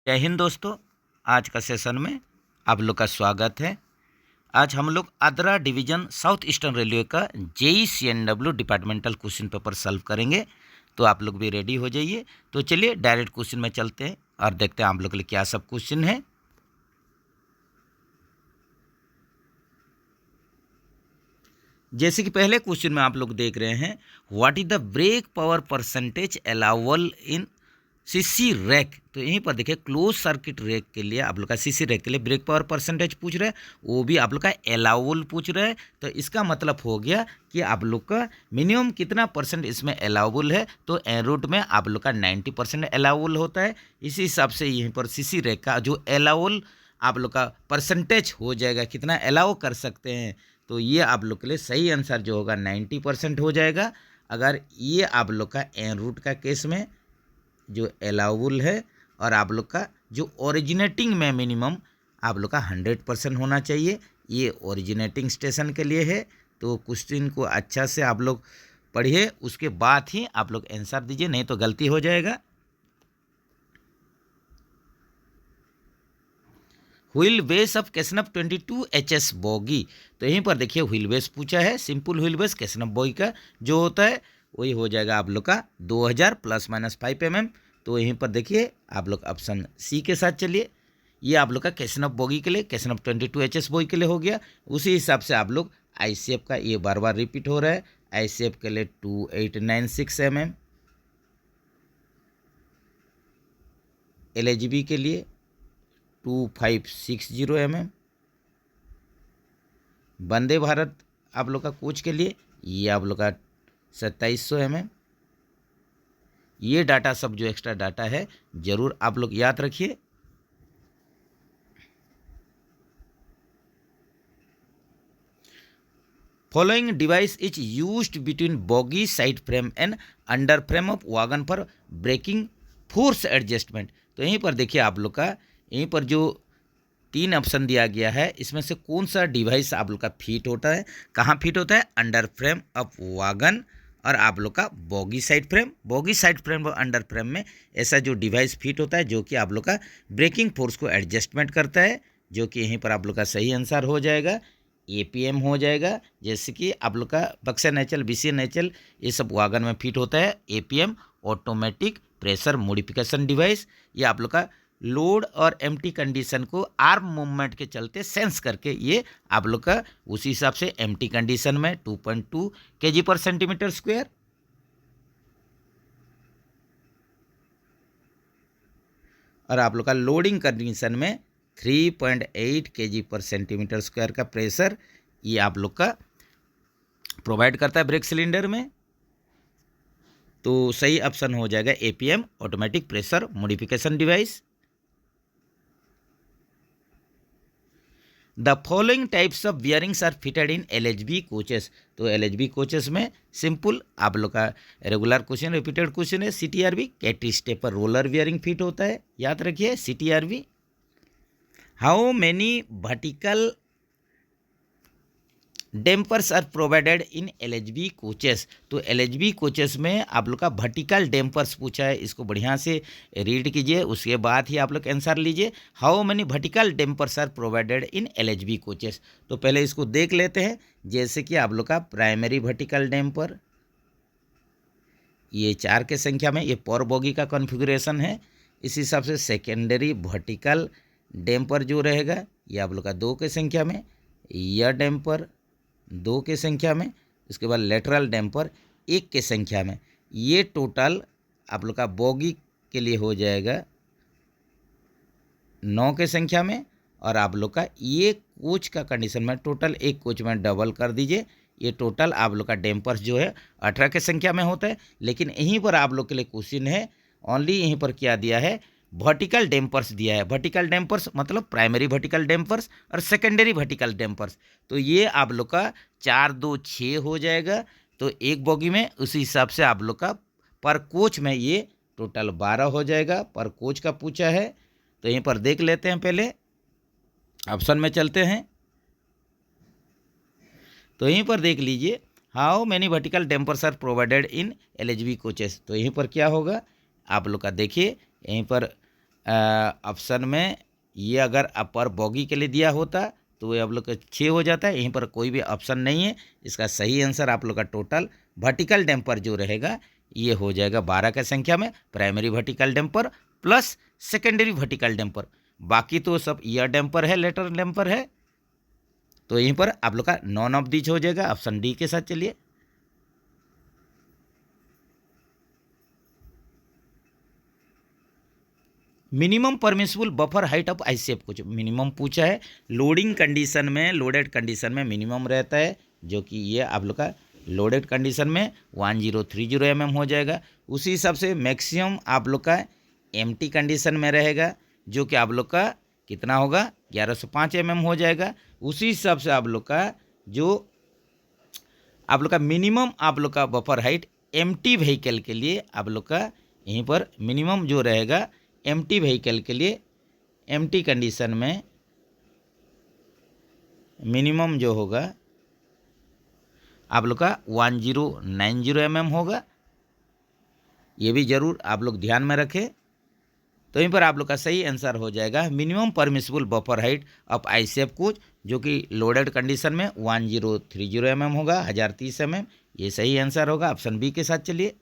जय हिंद दोस्तों। आज का सेशन में आप लोग का स्वागत है। आज हम लोग Adra division south eastern railway का JEE-CNW departmental question paper solve करेंगे। तो आप लोग भी रेडी हो जाइए। तो चलिए डायरेक्ट क्वेश्चन में चलते हैं और देखते हैं आप लोग के लिए क्या सब क्वेश्चन है। जैसे कि पहले क्वेश्चन में आप लोग देख रहे हैं, what is the brake power percentage allowable in CC rack. तो यहीं पर देखिए क्लोज सर्किट रैक के लिए आप लोग का सीसी रैक के लिए ब्रेक पावर परसेंटेज पूछ रहे हैं, वो भी आप लोग का अलाउबल पूछ रहे हैं। तो इसका मतलब हो गया कि आप लोग का मिनिमम कितना परसेंट इसमें अलाउबल है। तो एन रूट में आप लोग का 90% अलाउबल होता है। इसी हिसाब से यहीं पर सीसी रैक का जो अलाउबल आप लोग का परसेंटेज हो जाएगा, कितना अलाउ कर सकते हैं। तो ये आप लोग के लिए सही आंसर जो होगा 90% हो जाएगा। अगर ये आप लोग का एन रूट का केस में जो अलाउबल है और आप लोग का जो ओरिजिनेटिंग में मिनिमम आप लोग का 100% होना चाहिए, ये ओरिजिनेटिंग स्टेशन के लिए है। तो क्वेश्चन को अच्छा से आप लोग पढ़िए, उसके बाद ही आप लोग आंसर दीजिए, नहीं तो गलती हो जाएगा। Wheel base of CASNUB 22 HS bogie. तो यहीं पर देखिए व्हील बेस पूछा है, simple wheel base CASNUB bogie का जो होता है वही हो जाएगा आप लोग का 2000 ±5 mm। तो यहीं पर देखिए आप लोग ऑप्शन सी के साथ चलिए। ये आप लोग का केसनप बोगी के लिए, केसनप 22 HS बोगी के लिए हो गया। उसी हिसाब से आप लोग ICF का, ये बार बार रिपीट हो रहा है, ICF के लिए 2896 mm, LHB के लिए 2560 mm, वंदे भारत आप लोग का कोच के लिए ये आप लोग का 2700 mm। ये डाटा सब जो एक्स्ट्रा डाटा है जरूर आप लोग याद रखिए। Following device is used between bogie side frame and under frame of wagon for braking force adjustment. तो यहीं पर देखिए आप लोग का यहीं पर जो 3 ऑप्शन दिया गया है, इसमें से कौन सा डिवाइस आप लोग का फिट होता है, कहाँ फिट होता है, अंडर फ्रेम ऑफ वैगन और आप लोग का boggy side frame. Boggy side frame और अंडर फ्रेम में ऐसा जो डिवाइस फिट होता है जो कि आप लोग का ब्रेकिंग फोर्स को एडजस्टमेंट करता है, जो कि यहीं पर आप लोग का सही आंसर हो जाएगा, APM हो जाएगा। जैसे कि आप लोग का बक्सा नेचल, BC नेचल, ये सब वैगन में फिट होता है। APM automatic pressure modification device, ये आप लोग का लोड और एम्प्टी कंडीशन को आर्म मूवमेंट के चलते सेंस करके ये आप लोग का उसी हिसाब से एम्प्टी कंडीशन में 2.2 kg/cm², और आप लोग का लोडिंग कंडीशन में 3.8 kg/cm² का प्रेशर ये आप लोग का प्रोवाइड करता है ब्रेक सिलेंडर में। तो सही ऑप्शन हो जाएगा APM automatic pressure modification device. The following types of bearings are fitted in LHB coaches. तो LHB कोचेस में सिंपल आप लोग का रेगुलर क्वेश्चन, रिपीटेड क्वेश्चन है, CTRB कैटी स्टेपर रोलर बियरिंग फिट होता है, याद रखिए CTRB। How many vertical dampers are provided in LHB coaches. तो LHB कोचेस में आप लोग का वर्टिकल डैम्पर्स पूछा है, इसको बढ़िया से रीड कीजिए, उसके बाद ही आप लोग आंसर लीजिए। How many vertical dampers are provided in LHB coaches. तो पहले इसको देख लेते हैं। जैसे कि आप लोग का प्राइमरी वर्टिकल डैम्पर ये 4 के संख्या में, ये पर बोगी का कॉन्फ़िगरेशन है। इस हिसाब से सेकेंडरी वर्टिकल डैम्पर जो रहेगा ये आप लोग का 2 के संख्या में, यह डैम्पर 2 के संख्या में, उसके बाद लेटरल डैम्पर 1 के संख्या में। ये टोटल आप लोग का बोगी के लिए हो जाएगा 9 के संख्या में, और आप लोग का ये कोच का कंडीशन में टोटल एक कोच में डबल कर दीजिए, ये टोटल आप लोग का डैम्पर्स जो है 18 के संख्या में होता है। लेकिन यहीं पर आप लोग के लिए क्वेश्चन है, ओनली यहीं पर क्या दिया है, वर्टिकल डैम्पर्स दिया है। वर्टिकल डैम्पर्स मतलब प्राइमरी वर्टिकल डैम्पर्स और सेकेंडरी वर्टिकल डैम्पर्स। तो ये आप लोग का 4 2 6 हो जाएगा। तो एक बोगी में उसी हिसाब से आप लोग का पर कोच में ये टोटल 12 हो जाएगा। पर कोच का पूछा है, तो यहीं पर देख लेते हैं, पहले ऑप्शन में चलते हैं। तो यहीं पर देख लीजिए, how many vertical dampers are provided in LHB coaches. तो यहीं पर क्या होगा आप लोग का, देखिए यहीं पर ऑप्शन में ये अगर अपर बॉगी के लिए दिया होता तो ये आप लोग का 6 हो जाता है। यहीं पर कोई भी ऑप्शन नहीं है। इसका सही आंसर आप लोग का टोटल वर्टिकल डैम्पर जो रहेगा ये हो जाएगा 12 का संख्या में, primary vertical damper plus secondary vertical damper. बाकी तो सब ईयर डैम्पर है, लेटर डैम्पर है। तो यहीं पर आप लोग का नॉन ऑफ दीज हो जाएगा, ऑप्शन डी के साथ। चलिए minimum permissible buffer height of ICF कुछ मिनिमम पूछा है। लोडिंग कंडीशन में, लोडेड कंडीशन में मिनिमम रहता है, जो कि ये आप लोग का लोडेड कंडीशन में 1030 mm हो जाएगा। उसी हिसाब से मैक्सिमम आप लोग का एम्प्टी कंडीशन में रहेगा, जो कि आप लोग का कितना होगा 1105 mm हो जाएगा। उसी हिसाब से आप लोग का जो आप लोग का मिनिमम आप लोग का बफर हाइट एम्प्टी व्हीकल के लिए आप लोग का यहीं पर मिनिमम जो रहेगा एम्प्टी व्हीकल के लिए, एम्प्टी कंडीशन में मिनिमम जो होगा आप लोग का 1090 mm होगा। ये भी ज़रूर आप लोग ध्यान में रखें। तो यहीं पर आप लोग का सही आंसर हो जाएगा minimum permissible buffer height of ICF coach, जो कि लोडेड कंडीशन में 1030 mm होगा, 1030 mm। ये सही आंसर होगा, ऑप्शन बी के साथ। चलिए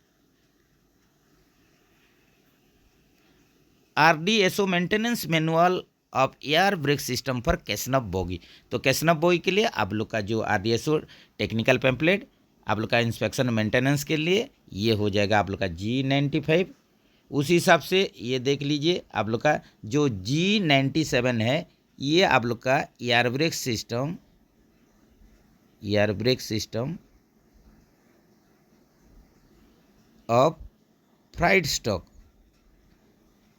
RDSO maintenance manual of air brake system for CASNUB bogie. तो कैसनफ बोगी के लिए आप लोग का जो RDSO टेक्निकल पैम्पलेट आप लोग का इंस्पेक्शन मेंटेनेंस के लिए ये हो जाएगा आप लोग का G95। उसी हिसाब से ये देख लीजिए आप लोग का जो G97 है ये आप लोग का air brake system of fried stock,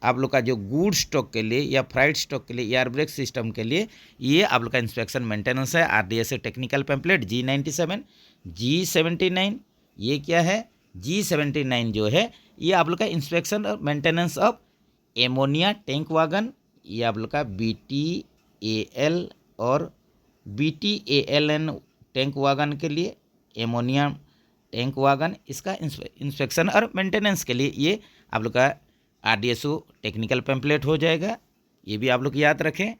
आप लोग का जो गुड स्टॉक के लिए या फ्राइड स्टॉक के लिए एयर ब्रेक सिस्टम के लिए ये आप लोग का इंस्पेक्शन मेंटेनेंस है। RDSO technical pamphlet G97। G79 ये क्या है, G79 जो है ये आप लोग का इंस्पेक्शन और maintenance of ammonia tank wagon, ये आप लोग का BTAL और BTALN टैंक वागन के लिए, एमोनिया टैंक वागन, इसका इंस्पेक्शन और मेंटेनेंस के लिए ये आप लोग का RDSO टेक्निकल पैम्पलेट हो जाएगा। ये भी आप लोग याद रखें।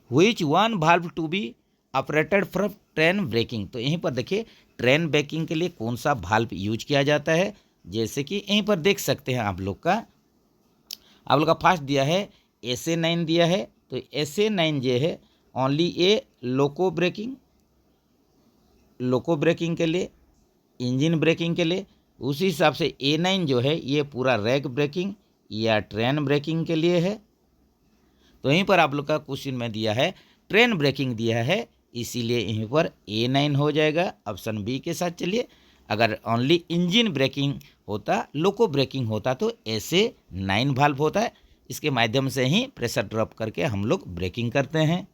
Which one valve to be operated for train braking. तो यहीं पर देखिए ट्रेन ब्रेकिंग के लिए कौन सा वाल्व यूज किया जाता है। जैसे कि यहीं पर देख सकते हैं आप लोग का फर्स्ट दिया है SA9 दिया है। तो SA9 जो है ओनली ए लोको ब्रेकिंग के लिए, इंजन ब्रेकिंग के लिए। उसी हिसाब से A9 जो है ये पूरा रैक ब्रेकिंग या ट्रेन ब्रेकिंग के लिए है। तो यहीं पर आप लोग का क्वेश्चन में दिया है ट्रेन ब्रेकिंग दिया है, इसीलिए यहीं पर A9 हो जाएगा, ऑप्शन बी के साथ। चलिए अगर ओनली इंजन ब्रेकिंग होता, लोको ब्रेकिंग होता तो SA9 वाल्व होता है। इसके माध्यम से ही प्रेशर ड्रॉप करके हम लोग ब्रेकिंग करते हैं।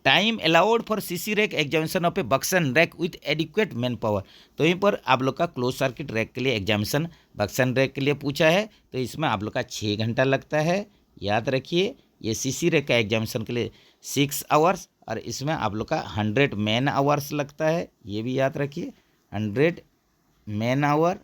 Time allowed for CC rack examination of a BOXN rack with adequate man power. तो यहीं पर आप लोग का क्लोज सर्किट रैक के लिए एग्जामिनेशन बक्सन रैक के लिए पूछा है। तो इसमें आप लोग का 6 घंटा लगता है, याद रखिए। ये CC रैक का एग्जामिनेशन के लिए 6 आवर्स और इसमें आप लोग का 100 मैन आवर्स लगता है, ये भी याद रखिए, 100 मैन आवर।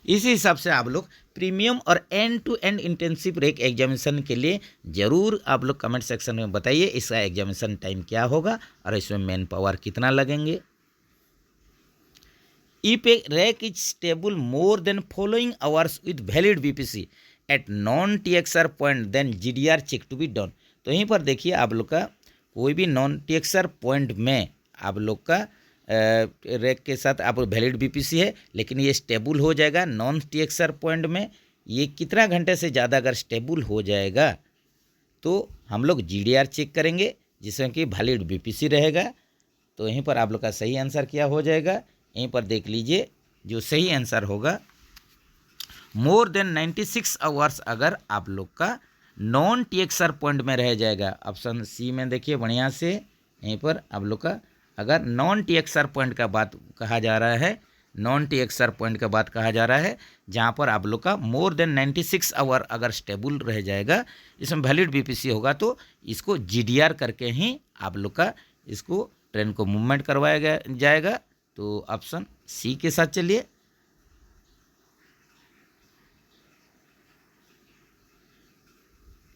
इसी हिसाब से आप लोग प्रीमियम और end to end intensive rack examination के लिए ज़रूर आप लोग कमेंट सेक्शन में बताइए इसका एग्जामिनेशन टाइम क्या होगा और इसमें मैन पावर कितना लगेंगे। If a rack is stable more than following hours with valid BPC at non TXR point then GDR check to be done. तो यहीं पर देखिए आप लोग का कोई भी नॉन TXR पॉइंट में आप लोग का रैक के साथ आप वैलिड BPC है, लेकिन ये स्टेबल हो जाएगा नॉन TXR पॉइंट में। ये कितना घंटे से ज़्यादा अगर स्टेबल हो जाएगा तो हम लोग GDR चेक करेंगे, जिसमें कि वैलिड BPC रहेगा। तो यहीं पर आप लोग का सही आंसर क्या हो जाएगा, यहीं पर देख लीजिए जो सही आंसर होगा मोर देन 96 आवर्स अगर आप लोग का नॉन TXR पॉइंट में रह जाएगा। ऑप्शन सी में देखिए बढ़िया से, यहीं पर आप लोग का अगर नॉन TXR पॉइंट का बात कहा जा रहा है, नॉन टीएक्सआर पॉइंट के बाद कहा जा रहा है, जहाँ पर आप लोग का मोर देन 96 आवर अगर स्टेबल रह जाएगा, इसमें वैलिड बीपीसी होगा, तो इसको जीडीआर करके ही आप लोग का इसको ट्रेन को मूवमेंट करवाया जाएगा। तो ऑप्शन सी के साथ चलिए।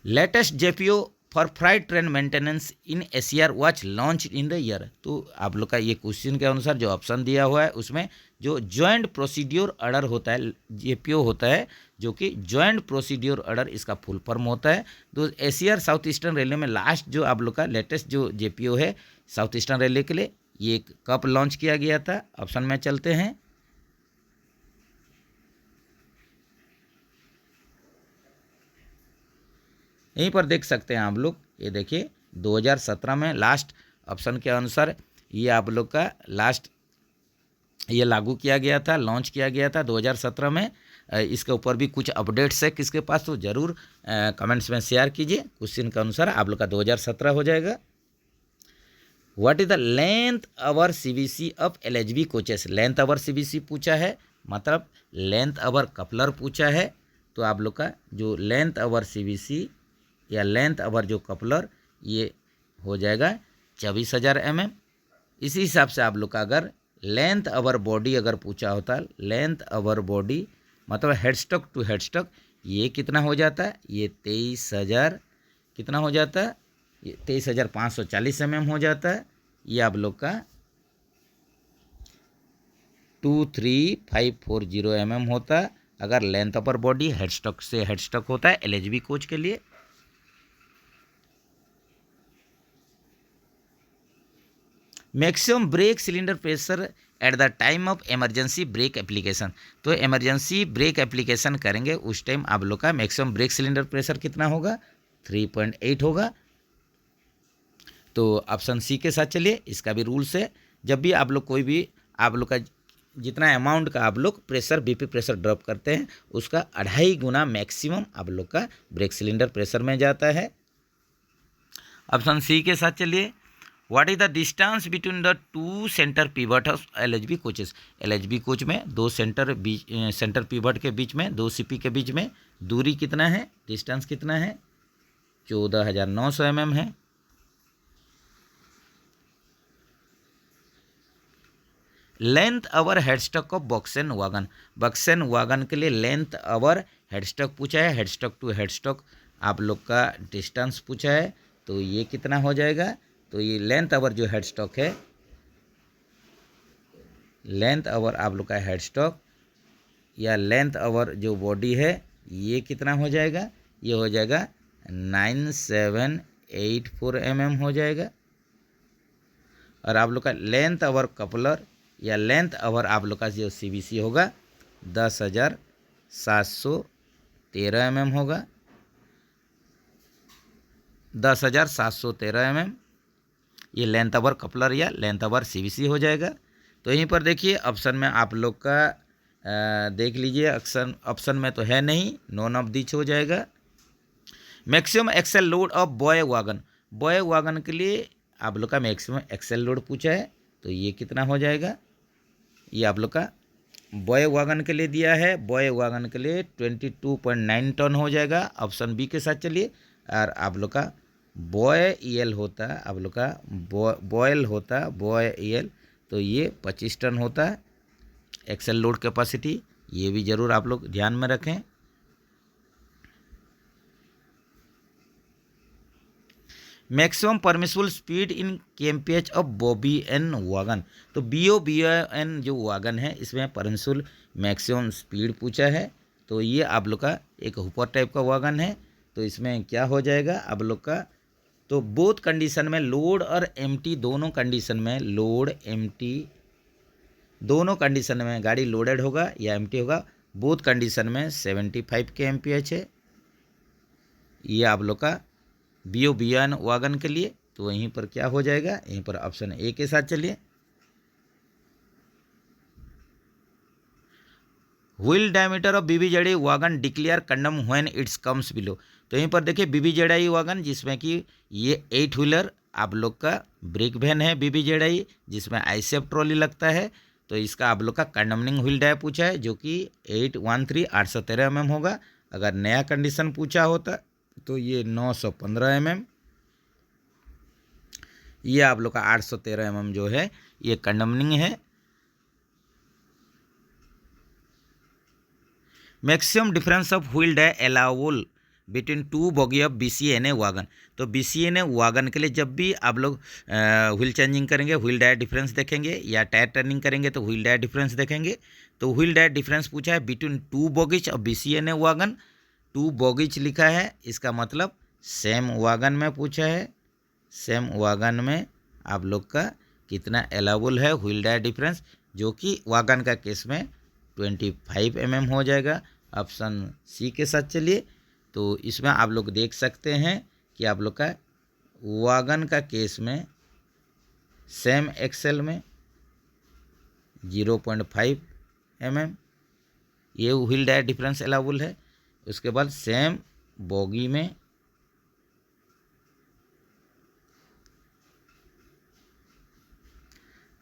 Latest JPO for freight train maintenance in easier which launch in the year. तो आप लोग का ये क्वेश्चन के अनुसार जो ऑप्शन दिया हुआ है उसमें जो जॉइंट प्रोसीड्योर ऑर्डर होता है, जेपीओ होता है, जो कि जॉइंट प्रोसीड्योर ऑर्डर इसका फुल फॉर्म होता है। तो एशियर साउथ ईस्टर्न रेलवे में लास्ट जो आप लोग का लेटेस्ट जो जेपीओ है साउथ ईस्टर्न रेलवे के लिए, ये कब लॉन्च किया गया था? ऑप्शन में चलते हैं। यहीं पर देख सकते हैं आप लोग, ये देखिए 2017 में लास्ट ऑप्शन के अनुसार ये आप लोग का लास्ट ये लागू किया गया था, लॉन्च किया गया था 2017 में। इसके ऊपर भी कुछ अपडेट्स है किसके पास, तो ज़रूर कमेंट्स में शेयर कीजिए। क्वेश्चन के अनुसार आप लोग का 2017 हो जाएगा। What is the length over CBC of LHB coaches? Length over CBC पूछा है, मतलब लेंथ आवर कपलर पूछा है। तो आप लोग का जो लेंथ आवर सीबीसी या लेंथ आवर जो कपलर, ये हो जाएगा 24,000 mm। इसी हिसाब से आप लोग का अगर लेंथ आवर बॉडी अगर पूछा होता, लेंथ आवर बॉडी मतलब हेडस्टॉक टू हेडस्टॉक, ये कितना हो जाता है? ये 23,000 कितना हो जाता है? ये 23,540 mm हो जाता है। ये आप लोग का 23,540 mm होता है अगर लेंथ अपर बॉडी हेडस्टॉक से हेडस्टॉक होता है एलएचबी कोच के लिए। Maximum brake cylinder pressure at the time of emergency brake application. तो इमरजेंसी ब्रेक एप्लीकेशन करेंगे उस टाइम आप लोग का मैक्सिमम ब्रेक सिलेंडर प्रेशर कितना होगा? 3.8 होगा। तो ऑप्शन सी के साथ चलिए। इसका भी रूल्स है, जब भी आप लोग कोई भी आप लोग का जितना अमाउंट का आप लोग प्रेशर बीपी प्रेशर ड्रॉप करते हैं उसका 2.5 गुना मैक्सिमम आप लोग का ब्रेक सिलेंडर प्रेशर में जाता है। ऑप्शन सी के साथ चलिए। What is the distance between the two centre pivot of LHB coaches? LHB coach में दो सेंटर पिवट के बीच में, दो सीपी के बीच में दूरी कितना है, डिस्टेंस कितना है? 14,900 mm है। Length over headstock of BOXN wagon. BOXN wagon के लिए लेंथ आवर हेडस्टॉक पूछा है, हेडस्टॉक टू हेडस्टॉक आप लोग का डिस्टेंस पूछा है। तो ये कितना हो जाएगा? तो ये लेंथ आवर जो हेडस्टॉक है, लेंथ आवर आप लोग का हेडस्टॉक या लेंथ आवर जो बॉडी है, ये कितना हो जाएगा? ये हो जाएगा 9784 mm हो जाएगा। और आप लोग का लेंथ आवर कपलर या लेंथ आवर आप लोग का जो सीबीसी होगा 10,713 mm होगा, 10,713 mm ये लेंथ आवर कपलर या लेंथ आवर सीबीसी हो जाएगा। तो यहीं पर देखिए ऑप्शन में आप लोग का देख लीजिए, ऑप्शन में तो है नहीं, नॉन ऑफ दिच हो जाएगा। Maximum axle load of BOY wagon. BOY wagon के लिए आप लोग का मैक्सिमम एक्सेल लोड पूछा है, तो ये कितना हो जाएगा? ये आप लोग का बॉय वागन के लिए दिया है, बॉय वागन के लिए 22.9 टन हो जाएगा। ऑप्शन बी के साथ चलिए। और आप लोग का बॉय ईएल होता है, आप लोग का बॉयल होता है बॉय ईएल, तो ये 25 टन होता है एक्सेल लोड कैपेसिटी। ये भी ज़रूर आप लोग ध्यान में रखें। Maximum permissible speed in kmph of BOBYN wagon. तो बीओबीएन जो वागन है इसमें परमिसिबल मैक्सिमम स्पीड पूछा है। तो ये आप लोग का एक हुपर टाइप का वागन है। तो इसमें क्या हो जाएगा आप लोग का? तो बोथ कंडीशन में लोड और एम्प्टी दोनों कंडीशन में, लोड एम्प्टी दोनों कंडीशन में गाड़ी लोडेड होगा या एम्प्टी होगा, बोथ कंडीशन में 75 kmph है। ये आप लोग का बीओबीएन वागन के लिए। तो यहीं पर क्या हो जाएगा? यहीं पर ऑप्शन ए के साथ चलिए। Wheel diameter of BBZI wagon declare condemn when it's comes below. तो यहीं पर देखिए बीबीजेडआई वागन जिसमें कि ये 8 व्हीलर आप लोग का ब्रेक वैन है बीबीजेडआई, जिसमें आईसेफ ट्रॉली लगता है। तो इसका आप लोग का कंडमनिंग व्हील डाया पूछा है जो कि 813 mm होगा। अगर नया कंडीशन पूछा होता तो ये 915 mm, ये आप लोग का 813 mm जो है ये कंडमनिंग है। Maximum difference of wheel dia allowable between two bogie of BCNA wagon. तो BCNA वागन के लिए जब भी आप लोग व्हील चेंजिंग करेंगे व्हील डाया डिफरेंस देखेंगे, या टायर टर्निंग करेंगे तो व्हील डाया डिफरेंस देखेंगे। तो व्हील डाया डिफरेंस पूछा है between two bogies of BCNA wagon. Two bogies लिखा है, इसका मतलब सेम वागन में पूछा है। सेम वागन में आप लोग का कितना अलाउबल है व्हील डाया डिफरेंस, जो कि वागन का केस में 25 mm हो जाएगा। ऑप्शन सी के साथ चलिए। तो इसमें आप लोग देख सकते हैं कि आप लोग का वागन का केस में सेम एक्सेल में 0.5 mm ये व्हील डाया डिफरेंस अलाउबल है। उसके बाद सेम बोगी में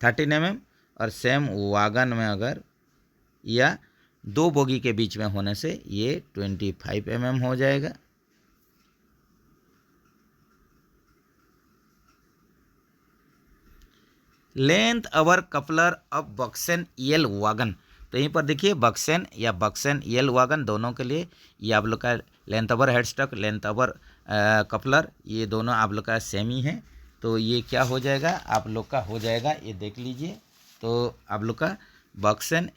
13 mm और सेम वागन में अगर या दो बोगी के बीच में होने से ये 25 mm हो जाएगा। Length over coupler of BOXN EL wagon. तो यहीं पर देखिए बक्सन या बक्सन EL वागन दोनों के लिए ये आप लोग का length over headstock, length over coupler, ये दोनों आप लोग का सेम ही है। तो ये क्या हो जाएगा आप लोग का हो जाएगा, ये देख लीजिए। तो आप लोग का बक्सन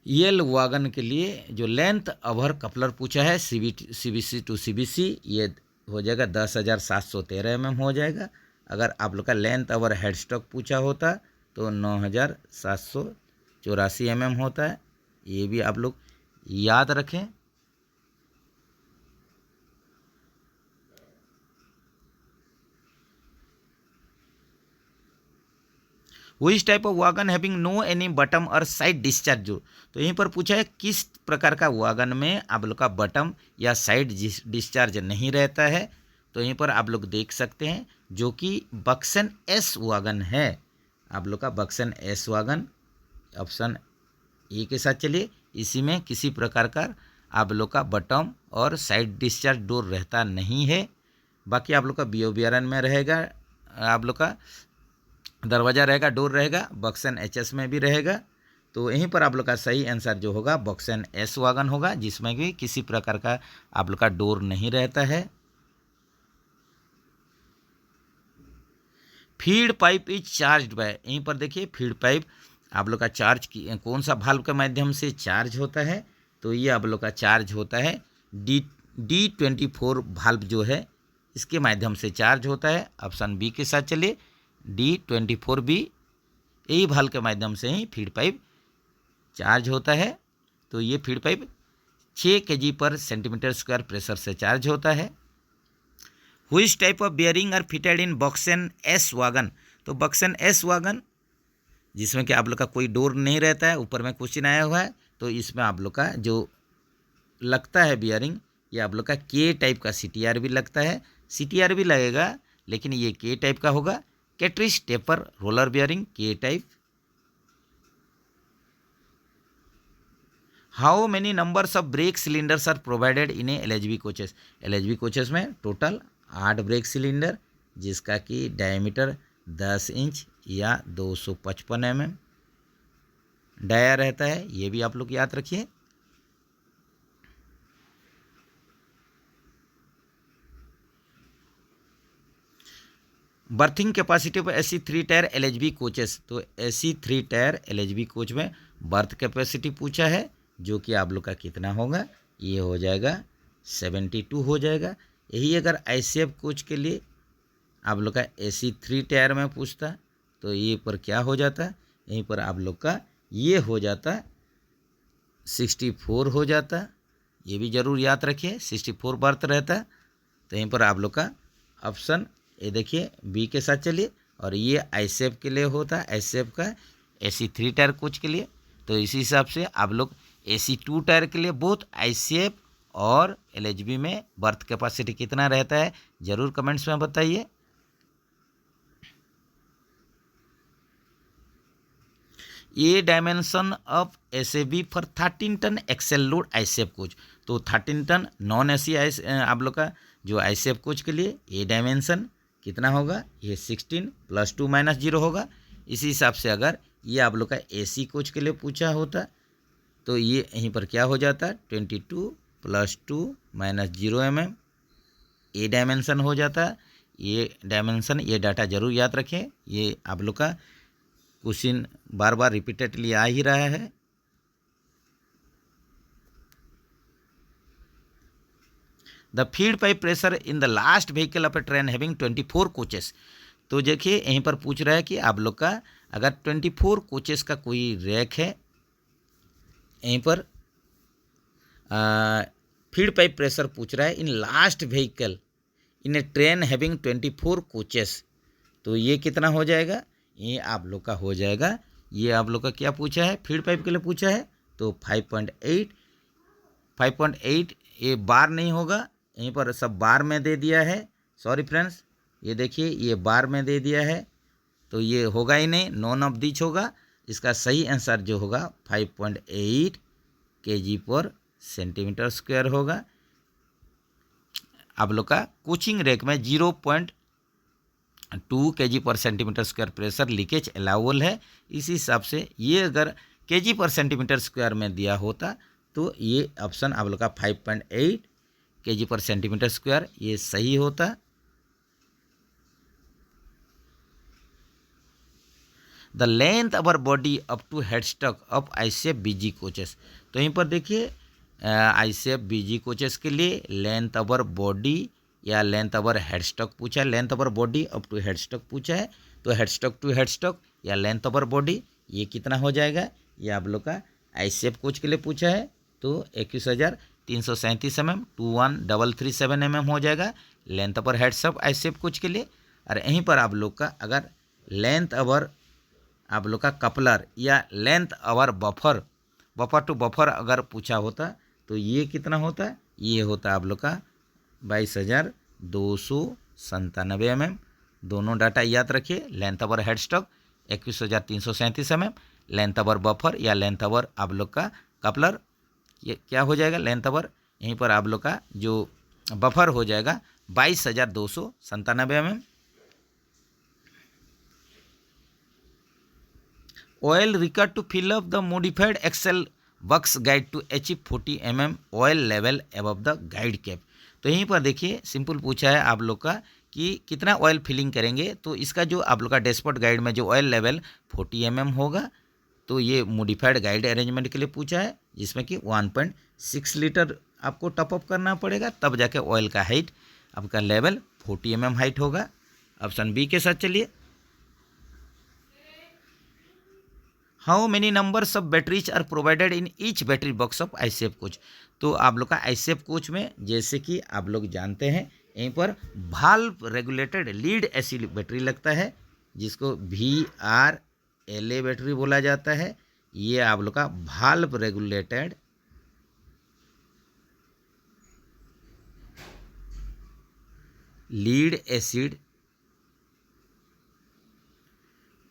EL वागन के लिए जो लेंथ अवर कपलर पूछा है CBC टू CBC ये हो जाएगा 10,713 mm हो जाएगा। अगर आप लोग का लेंथ अवर हेडस्टॉक पूछा होता तो 9,784 mm होता है। ये भी आप लोग याद रखें। Which type of wagon having no any bottom और साइड डिस्चार्ज जो। तो यहीं पर पूछा है किस प्रकार का वागन में आप लोग का बटम या साइड डिस्चार्ज नहीं रहता है। तो यहीं पर आप लोग देख सकते हैं जो कि बक्सन S वागन है। आप लोग का बक्सन S वागन ऑप्शन ए के साथ चलिए। इसी में किसी प्रकार का आप लोग का बटम और साइड डिस्चार्ज डोर रहता नहीं है। बाकी आप लोग का BOBRN में रहेगा, आप लोग का दरवाज़ा रहेगा, डोर रहेगा, बक्सन HS में भी रहेगा। तो यहीं पर आप लोग का सही आंसर जो होगा बक्सन S वागन होगा, जिसमें भी किसी प्रकार का आप लोग का डोर नहीं रहता है। Feed pipe is charge by. यहीं पर देखिए फीड पाइप आप लोग का चार्ज कौन सा भाल्व के माध्यम से चार्ज होता है। तो ये आप लोग का चार्ज होता है D24 भाल्व जो है इसके माध्यम से चार्ज होता है। ऑप्शन बी के साथ चलिए, D24B यही भाल्व के माध्यम से ही फीड पाइप चार्ज होता है। तो ये फीड पाइप 6 kg/cm² प्रेशर से चार्ज होता है। Which type of bearing are fitted in BOXN S wagon. तो बक्सन S वागन जिसमें कि आप लोग का कोई डोर नहीं रहता है, ऊपर में क्वेश्चन आया हुआ है। तो इसमें आप लोग का जो लगता है बियरिंग ये आप लोग का K टाइप का CTR भी लगता है, CTR भी लगेगा, लेकिन ये K टाइप का होगा। Cartridge taper roller bearing K type. How many numbers of brake cylinders are provided in a LHB coaches. LHB coaches में टोटल 8 ब्रेक सिलेंडर जिसका कि डायमीटर 10 इंच या 255 mm डाया रहता है। ये भी आप लोग याद रखिए। बर्थिंग कैपेसिटी पर AC 3 टायर LHB कोचेस। तो AC 3 टायर LHB कोच में बर्थ कैपेसिटी पूछा है जो कि आप लोग का कितना होगा, ये हो जाएगा 72 हो जाएगा। यही अगर ICF कोच के लिए आप लोग का AC 3 टायर में पूछता तो ये पर क्या हो जाता, यहीं पर आप लोग का ये हो जाता 64 हो जाता। ये भी ज़रूर याद रखिए 64 बर्थ रहता। तो यहीं पर आप लोग का ऑप्शन ये देखिए बी के साथ चलिए। और ये ICF के लिए होता है, ICF का AC 3 टायर कोच के लिए। तो इसी हिसाब से आप लोग AC 2 टायर के लिए बोथ ICF और LHB में बर्थ कैपेसिटी कितना रहता है ज़रूर कमेंट्स में बताइए। A dimension of SAB for 13 ton axle load ICF coach. तो 13 टन नॉन एसी आप लोग का जो आईसीएफ कोच के लिए ए डायमेंशन कितना होगा, ये 16 + 2 - 0 होगा। इसी हिसाब से अगर ये आप लोग का एसी कोच के लिए पूछा होता तो ये यहीं पर क्या हो जाता, 22 + 2 - 0 mm ए डायमेंशन हो जाता। ये डायमेंशन, ये डाटा जरूर याद रखें, ये आप लोग का क्वेश्चन बार बार रिपीटेडली आ ही रहा है। The feed pipe pressure in the last vehicle of A train having 24 coaches. तो देखिए यहीं पर पूछ रहा है कि आप लोग का अगर 24 कोचेस का कोई रैक है, यहीं पर फीड पाइप प्रेशर पूछ रहा है in last vehicle in A train having 24 coaches, तो ये कितना हो जाएगा, ये आप लोग का हो जाएगा, ये आप लोग का क्या पूछा है, फीड पाइप के लिए पूछा है तो 5.8 ये बार नहीं होगा, यहीं पर सब बार में दे दिया है। सॉरी फ्रेंड्स, ये देखिए ये बार में दे दिया है तो ये होगा ही नहीं, नॉन ऑफ दिच होगा। इसका सही आंसर जो होगा 5.8 kg/cm² होगा। आप लोग का कोचिंग रैक में 0.2 kg/cm² प्रेशर लीकेज अलाउबल है। इसी हिसाब से ये अगर kg/cm² में दिया होता तो ये ऑप्शन आप लोग का 5.8 kg/cm² ये सही होता। The length over body up to headstock of ICF BG coaches. तो यहीं पर देखिए आईसीएफ बीजी कोचेस के लिए लेंथ अवर बॉडी या लेंथ अवर हेडस्टॉक पूछा है। Length over body up to headstock पूछा है तो हेडस्टॉक टू हेडस्टॉक या लेंथ अवर बॉडी ये कितना हो जाएगा, ये आप लोग का आईसीएफ कोच के लिए पूछा है तो 21,337 mm 21,337 mm हो जाएगा length over headstock ICF coach के लिए। और यहीं पर आप लोग का अगर लेंथ अवर आप लोग का कपलर या length over buffer to buffer अगर पूछा होता तो ये कितना होता है, ये होता आप लोग का 22,297 mm। दोनों डाटा याद रखिए, length over headstock 21,337 mm, length over buffer या लेंथ अवर आप लोग का कपलर ये क्या हो जाएगा, लेंथ अवर यहीं पर आप लोग का जो बफर हो जाएगा 22,297 mm। Oil required to fill up the modified Excel works guide to achieve 40 mm oil level above the guide cap। तो यहीं पर देखिए सिंपल पूछा है आप लोग का कि कितना ऑयल फिलिंग करेंगे, तो इसका जो आप लोग का डैशबोर्ड गाइड में जो ऑयल लेवल 40 mm होगा तो ये मॉडिफाइड गाइड अरेंजमेंट के लिए पूछा है जिसमें कि 1.6 लीटर आपको टॉपअप करना पड़ेगा, तब जाके ऑयल का हाइट आपका लेवल 40 mm हाइट होगा। ऑप्शन बी के साथ चलिए। How many numbers of batteries are provided in each battery box of ICF coach. तो आप लोग का आईसीएफ कोच में जैसे कि आप लोग जानते हैं यहीं पर valve regulated lead acid battery लगता है जिसको VRLA बैटरी बोला जाता है। ये आप लोग का valve regulated lead acid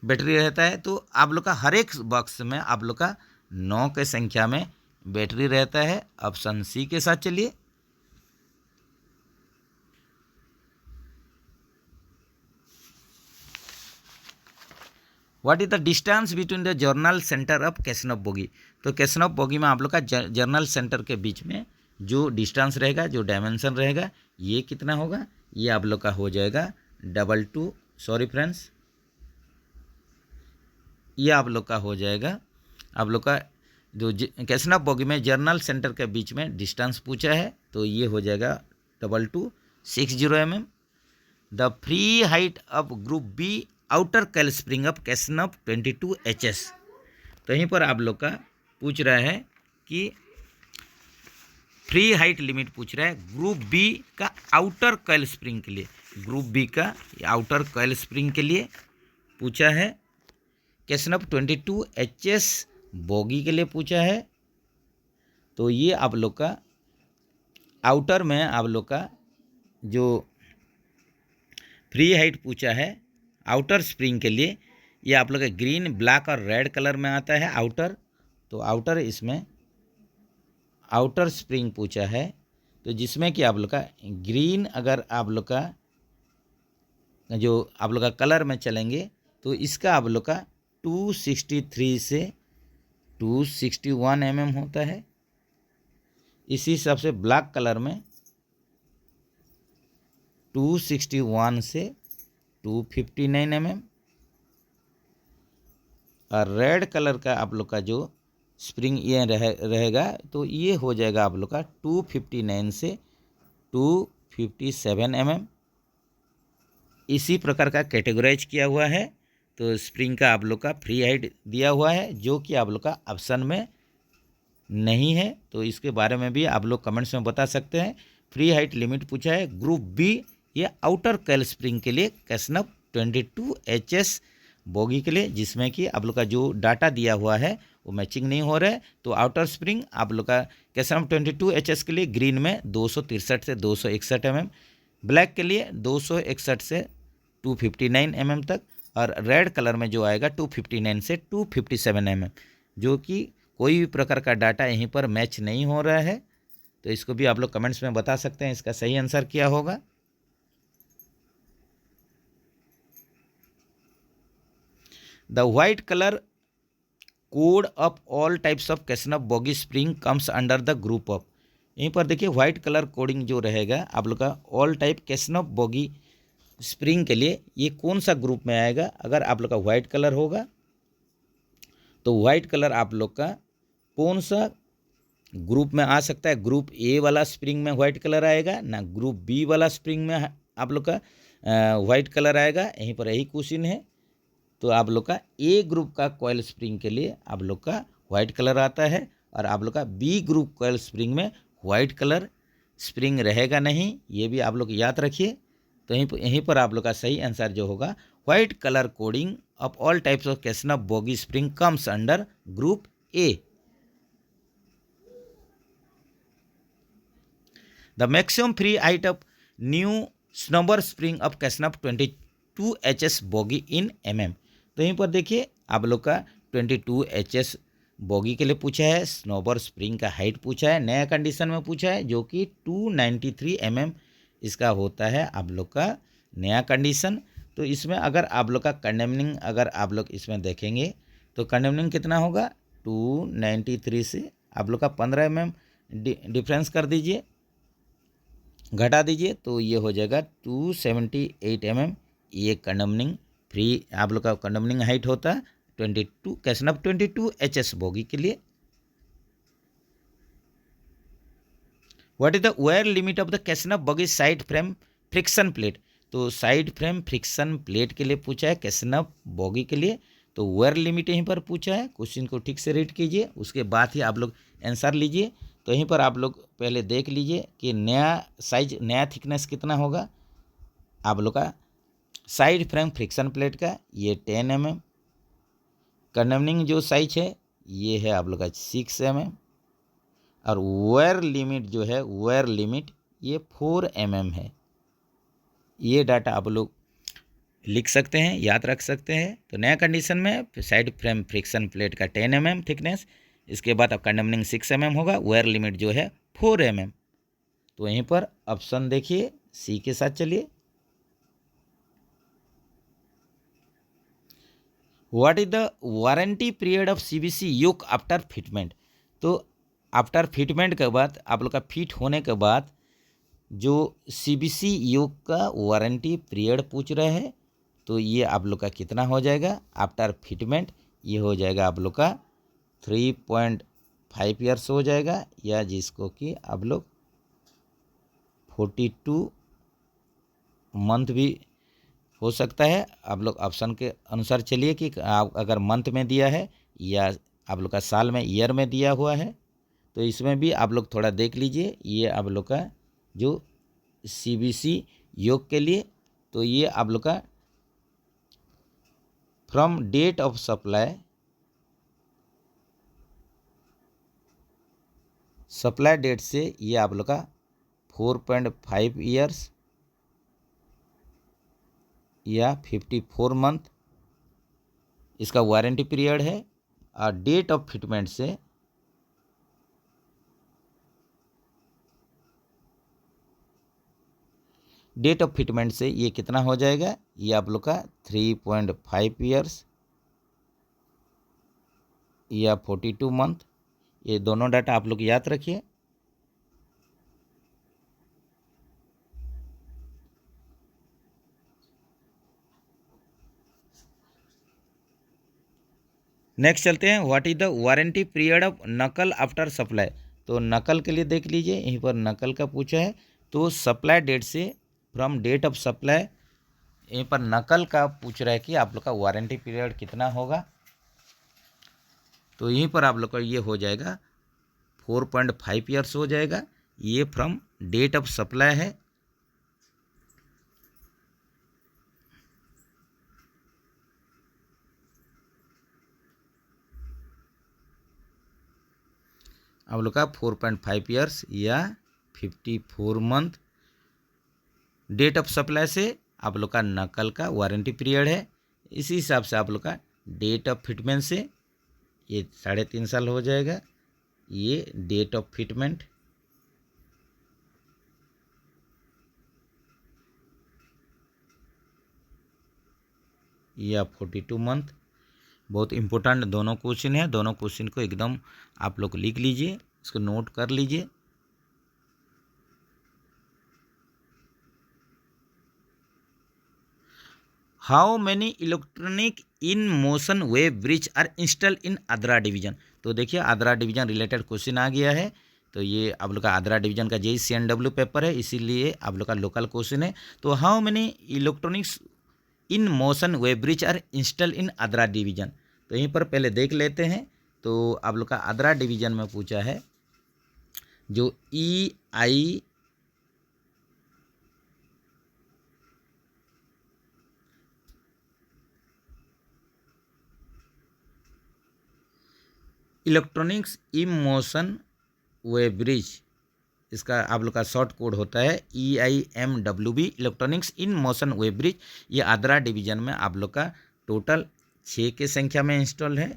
battery रहता है। तो आप लोग का हर एक बॉक्स में आप लोग का 9 के संख्या में बैटरी रहता है। ऑप्शन सी के साथ चलिए। What is the distance between the journal centre of CASNUB bogie. तो कैसनफ बोगी में आप लोग का जर्नल सेंटर के बीच में जो डिस्टेंस रहेगा, जो डायमेंशन रहेगा, ये कितना होगा, ये आप लोग का हो जाएगा 22। सॉरी फ्रेंड्स, ये आप लोग का हो जाएगा, आप लोग का जो कैसनफ बोगी में जर्नल सेंटर के बीच में डिस्टेंस पूछा है तो ये हो जाएगा 2260 mm। The free height of group B outer coil spring of CASNUB 22 HS। तो यहीं पर आप लोग का पूछ रहा है कि फ्री हाइट लिमिट पूछ रहा है ग्रुप बी का आउटर कॉइल स्प्रिंग के लिए। ग्रुप बी का आउटर कॉइल स्प्रिंग के लिए पूछा है, कैसनफ 22 HS बोगी के लिए पूछा है। तो ये आप लोग का आउटर में आप लोग का जो फ्री हाइट पूछा है आउटर स्प्रिंग के लिए, ये आप लोग का ग्रीन, ब्लैक और रेड कलर में आता है आउटर। तो आउटर, इसमें आउटर स्प्रिंग पूछा है, तो जिसमें कि आप लोग का ग्रीन, अगर आप लोग का जो आप लोग का कलर में चलेंगे तो इसका आप लोग का 263 से 261 होता है। इसी हिसाब से ब्लैक कलर में 261 से 259 और रेड कलर का आप लोग का जो स्प्रिंग ये रहेगा तो ये हो जाएगा आप लोग का 259 से 257 इसी प्रकार का कैटेगराइज किया हुआ है। तो स्प्रिंग का आप लोग का फ्री हाइट दिया हुआ है, जो कि आप लोग का ऑप्शन में नहीं है, तो इसके बारे में भी आप लोग कमेंट्स में बता सकते हैं। फ्री हाइट लिमिट पूछा है ग्रुप बी, ये आउटर कॉइल स्प्रिंग के लिए कैसनव 22 HS बोगी के लिए, जिसमें कि आप लोग का जो डाटा दिया हुआ है वो मैचिंग नहीं हो रहा है। तो आउटर स्प्रिंग आप लोग का कैसनव 22 HS के लिए ग्रीन में 263 से 261 ब्लैक के लिए 261 से 259 तक, और रेड कलर में जो आएगा 259 से 257 जो कि कोई भी प्रकार का डाटा यहीं पर मैच नहीं हो रहा है। तो इसको भी आप लोग कमेंट्स में बता सकते हैं इसका सही आंसर क्या होगा। The white colour code of all types of कैसनव bogie spring comes under the group of, यहीं पर देखिए व्हाइट कलर कोडिंग जो रहेगा आप लोग का ऑल टाइप कैसनव बॉगी स्प्रिंग के लिए ये कौन सा ग्रुप में आएगा। अगर आप लोग का व्हाइट कलर होगा तो व्हाइट कलर आप लोग का कौन सा ग्रुप में आ सकता है। ग्रुप ए वाला स्प्रिंग में व्हाइट कलर आएगा ना, ग्रुप बी वाला स्प्रिंग में आप लोग का व्हाइट कलर आएगा। यहीं पर यही क्वेश्चन है। तो आप लोग का ए ग्रुप का कॉइल स्प्रिंग के लिए आप लोग का व्हाइट कलर आता है, और आप लोग का बी ग्रुप कॉइल स्प्रिंग में व्हाइट कलर स्प्रिंग रहेगा नहीं, ये भी आप लोग याद रखिए। तो यहीं पर आप लोग का सही आंसर जो होगा white colour coding of all types of कैसनव bogie spring comes under group A. The maximum free height of new snubber spring of casnub 22 HS bogie in mm। तो यहीं पर देखिए आप लोग का 22 HS बोगी के लिए पूछा है, स्नोबर स्प्रिंग का हाइट पूछा है, नया कंडीशन में पूछा है जो कि 293 mm इसका होता है आप लोग का नया कंडीशन। तो इसमें अगर आप लोग का कंडेमनिंग अगर आप लोग इसमें देखेंगे तो कंडेमनिंग कितना होगा 293 से आप लोग का 15 mm डिफरेंस कर दीजिए, घटा दीजिए, तो ये हो जाएगा 278 mm। ये कंडेमनिंग फ्री आप लोग का कंडेमनिंग हाइट होता है 22 कैसनव 22 HS बोगी के लिए। What is the wear limit of the कैसनव bogie side frame friction plate. तो साइड फ्रेम फ्रिक्शन प्लेट के लिए पूछा है कैसनव बोगी के लिए, तो वेयर लिमिट यहीं पर पूछा है। क्वेश्चन को ठीक से रीड कीजिए, उसके बाद ही आप लोग आंसर लीजिए। तो यहीं पर आप लोग पहले देख लीजिए कि नया साइज नया थिकनेस कितना होगा आप लोग का साइड फ्रेम फ्रिक्शन प्लेट का, ये 10 mm। कंडेमनिंग जो साइज है ये है आप लोग का 6 mm, और वेयर लिमिट जो है वेयर लिमिट ये 4 mm है। ये डाटा आप लोग लिख सकते हैं, याद रख सकते हैं। तो नया कंडीशन में साइड फ्रेम फ्रिक्शन प्लेट का 10 mm थिकनेस, इसके बाद अब कंडेमनिंग 6 mm होगा, वेयर लिमिट जो है 4 mm। तो यहीं पर ऑप्शन देखिए सी के साथ चलिए। What is the warranty period of CBC yoke after fitment. तो आफ्टर फिटमेंट के बाद आप लोग का फिट होने के बाद जो CBC योक का वारंटी पीरियड पूछ रहे हैं, तो ये आप लोग का कितना हो जाएगा आफ्टर फिटमेंट। ये हो जाएगा आप लोग का 3.5 ईयर्स हो जाएगा, या जिसको कि आप लोग 42 मंथ भी हो सकता है। आप लोग ऑप्शन के अनुसार चलिए कि आप अगर मंथ में दिया है या आप लोग का साल में ईयर में दिया हुआ है, तो इसमें भी आप लोग थोड़ा देख लीजिए। ये आप लोग का जो CBC योग के लिए, तो ये आप लोग का from date of supply date से ये आप लोग का 4.5 ईयर्स या 54 मंथ इसका वारंटी पीरियड है, और डेट ऑफ फिटमेंट से ये कितना हो जाएगा, ये आप लोग का 3.5 ईयर्स या 42 मंथ, ये दोनों डाटा आप लोग याद रखिए। नेक्स्ट चलते हैं, what is the warranty period of नकल आफ्टर सप्लाई। तो नकल के लिए देख लीजिए, यहीं पर नकल का पूछा है, तो सप्लाई डेट से फ्रॉम डेट ऑफ सप्लाई, यहीं पर नकल का पूछ रहा है कि आप लोग का वारंटी पीरियड कितना होगा। तो यहीं पर आप लोग का ये हो जाएगा 4.5 ईयर्स हो जाएगा, ये फ्रॉम डेट ऑफ सप्लाई है। आप लोग का 4.5 ईयर्स या 54 मंथ डेट ऑफ सप्लाई से आप लोग का नकल का वारंटी पीरियड है। इसी हिसाब से आप लोग का डेट ऑफ फिटमेंट से ये 3.5 साल हो जाएगा, ये डेट ऑफ फिटमेंट। या 42 मंथ। बहुत इम्पोर्टेंट दोनों क्वेश्चन है, दोनों क्वेश्चन को एकदम आप लोग लिख लीजिए, इसको नोट कर लीजिए। How many electronic in motion weigh bridge are install in Adra division. तो देखिए आद्रा डिवीजन रिलेटेड क्वेश्चन आ गया है, तो ये आप लोग का आद्रा डिवीजन का जेई CNW पेपर है, इसीलिए आप लोग का लोकल क्वेश्चन है। तो how many electronics in motion weigh bridge are install in Adra division, तो यहीं पर पहले देख लेते हैं। तो आप लोग का आद्रा डिवीजन में पूछा है जो EI electronics in motion weigh bridge, इसका आप लोग का शॉर्ट कोड होता है EIMWB, electronics in motion weigh bridge. ये आद्रा डिवीजन में आप लोग का टोटल 6 के संख्या में इंस्टॉल है।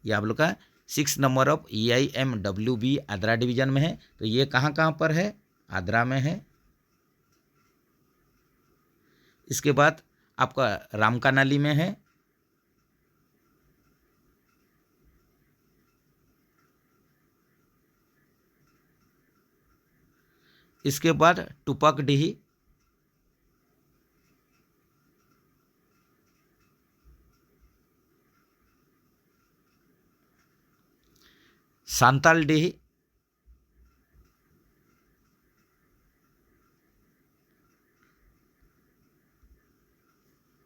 ये आप लोग का 6 number of EIMWB Adra division में है। तो ये कहाँ कहाँ पर है, आद्रा में है। इसके बाद आपका रामकानाली में है, इसके बाद टुपकडीही, सांतालडीही,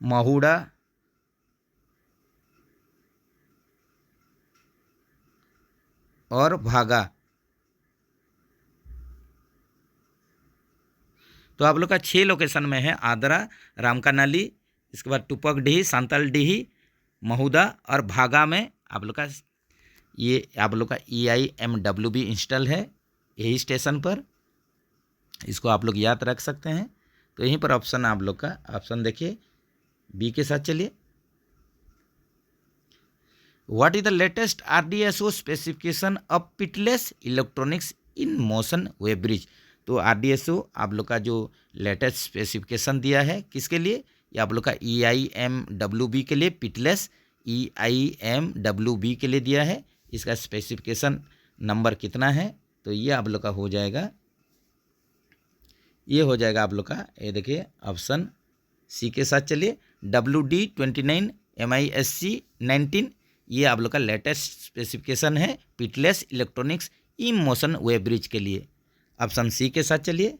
महुड़ा, और भागा। तो आप लोग का 6 लोकेशन में है, आद्रा, रामकानाली, इसके बाद टुपकडीही, सांतालडीही, महुदा और भागा में आप लोग का ये आप लोग का EIMWB इंस्टॉल है यही स्टेशन पर। इसको आप लोग याद रख सकते हैं। तो यहीं पर ऑप्शन आप लोग का ऑप्शन देखिए बी के साथ चलिए। What is the latest RDSO specification of pitiless electronics in motion weigh bridge. तो RDSO आप लोग का जो लेटेस्ट स्पेसिफिकेशन दिया है किसके लिए, ये आप लोग का EIMWB के लिए, पिटलेस EIMWB के लिए दिया है। इसका स्पेसिफिकेशन नंबर कितना है, तो ये आप लोग का हो जाएगा, ये हो जाएगा आप लोग का, ये देखिए ऑप्शन सी के साथ चलिए, WD29 MISC 19, ये आप लोग का लेटेस्ट स्पेसिफिकेशन है pitiless electronics in motion weigh bridge के लिए। ऑप्शन सी के साथ चलिए।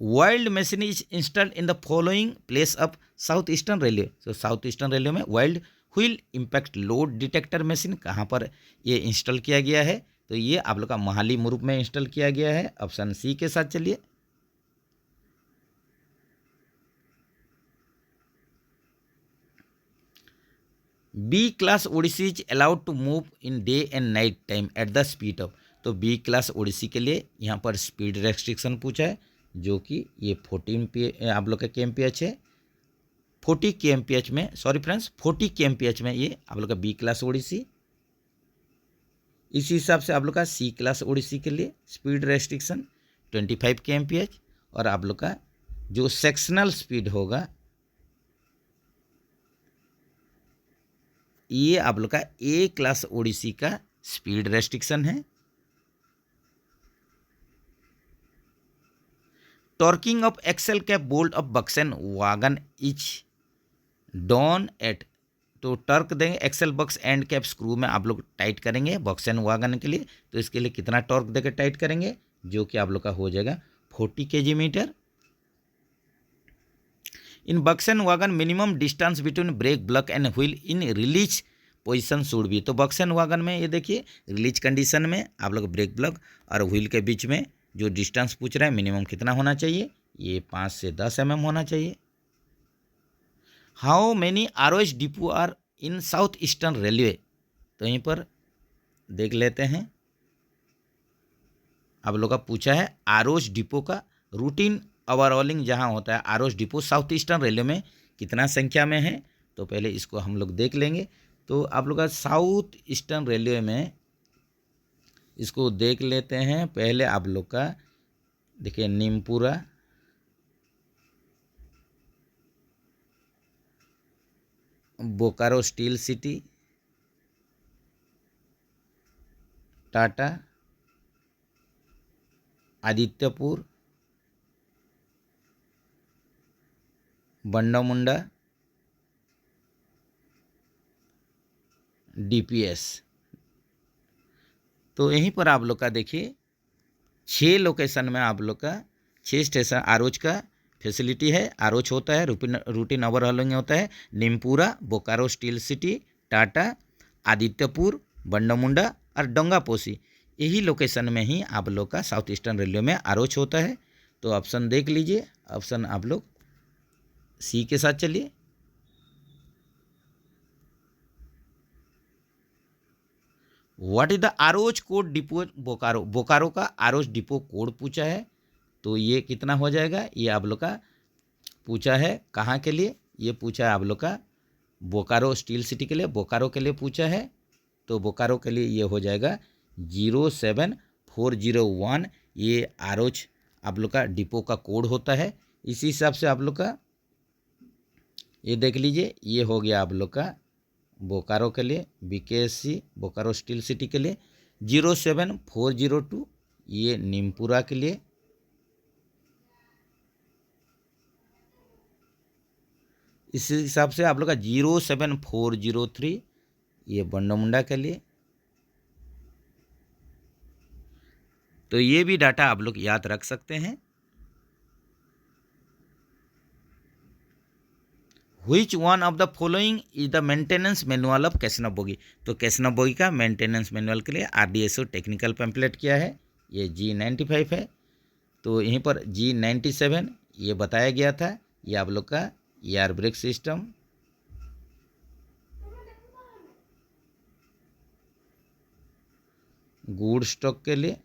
Wild machine is installed in the following place of south eastern railway. तो साउथ ईस्टर्न रेलवे में wild wheel impact load detector machine कहाँ पर ये इंस्टॉल किया गया है, तो ये आप लोग का महाली मुरुप में इंस्टॉल किया गया है। ऑप्शन सी के साथ चलिए। B class ODC is allowed to move in day and night time at the speed of. तो बी क्लास ओडिसी के लिए यहाँ पर स्पीड रेस्ट्रिक्शन पूछा है जो कि ये 14 आप लोग का KMPH है। 40 KMPH में, सॉरी फ्रेंड्स, 40 KMPH में ये आप लोग का B क्लास ओडिसी। इसी हिसाब से आप लोग का C क्लास ओडिसी के लिए स्पीड रेस्ट्रिक्शन 25 KMPH, और आप लोग का जो सेक्शनल स्पीड होगा ये आप लोग का A क्लास ओडिसी का स्पीड रेस्ट्रिक्शन है। Torquing of axle cap bolt of BOXN wagon is done at, तो टर्क देंगे axle box end cap screw में आप लोग टाइट करेंगे बक्सन वागन के लिए। तो इसके लिए कितना टॉर्क देकर टाइट करेंगे, जो कि आप लोग का हो जाएगा 40 kg/मीटर। In BOXN wagon minimum distance between brake block and wheel in release position should be, तो बक्सन वागन में ये देखिए रिलीज कंडीशन में आप लोग ब्रेक ब्लॉक और व्हील के बीच में जो डिस्टेंस पूछ रहा है मिनिमम कितना होना चाहिए, ये 5 से 10 mm होना चाहिए। How many ROH depot are in South eastern railway, तो यहीं पर देख लेते हैं। आप लोग का पूछा है ROH डिपो का रूटीन ओवरऑलिंग जहां होता है ROH depot south eastern railway में कितना संख्या में है, तो पहले इसको हम लोग देख लेंगे। तो आप लोग का साउथ ईस्टर्न रेलवे में इसको देख लेते हैं। पहले आप लोग का देखिए Neempura, Bokaro steel city, Tata, Adityapur, Bondamunda, DPS। तो यहीं पर आप लोग का देखिए 6 लोकेशन में आप लोग का 6 स्टेशन ROH का फैसिलिटी है। ROH होता है रूटीन ओवरहॉलिंग होता है नीमपुरा, बोकारो स्टील सिटी, टाटा, आदित्यपुर, बंडामुंडा और डोंगापोसी, यही लोकेशन में ही आप लोग का साउथ ईस्टर्न रेलवे में ROH होता है। तो ऑप्शन देख लीजिए, ऑप्शन आप लोग C के साथ चलिए। What is the ROH code depot Bokaro, Bokaro का ROH डिपो कोड पूछा है। तो ये कितना हो जाएगा, ये आप लोग का पूछा है कहाँ के लिए, ये पूछा है आप लोग का बोकारो स्टील सिटी के लिए, बोकारो के लिए पूछा है। तो बोकारो के लिए ये हो जाएगा 07401, ये ROH आप लोग का डिपो का कोड होता है। इसी हिसाब से आप लोग का ये देख लीजिए, ये हो गया आप लोग का बोकारो के लिए BKSC बोकारो स्टील सिटी के लिए 07402, ये नीमपुरा के लिए, इस हिसाब से आप लोग का 07403, ये बंडामुंडा के लिए। तो ये भी डाटा आप लोग याद रख सकते हैं। Which one of the following is the maintenance manual of कैसनव बोगी, तो कैसनव बोगी का मेंटेनेंस मैनुअल के लिए RDSO टेक्निकल पैम्पलेट किया है, ये G95 है। तो यहीं पर G97 ये बताया गया था, ये आप लोग का air brake system, good stock के लिए,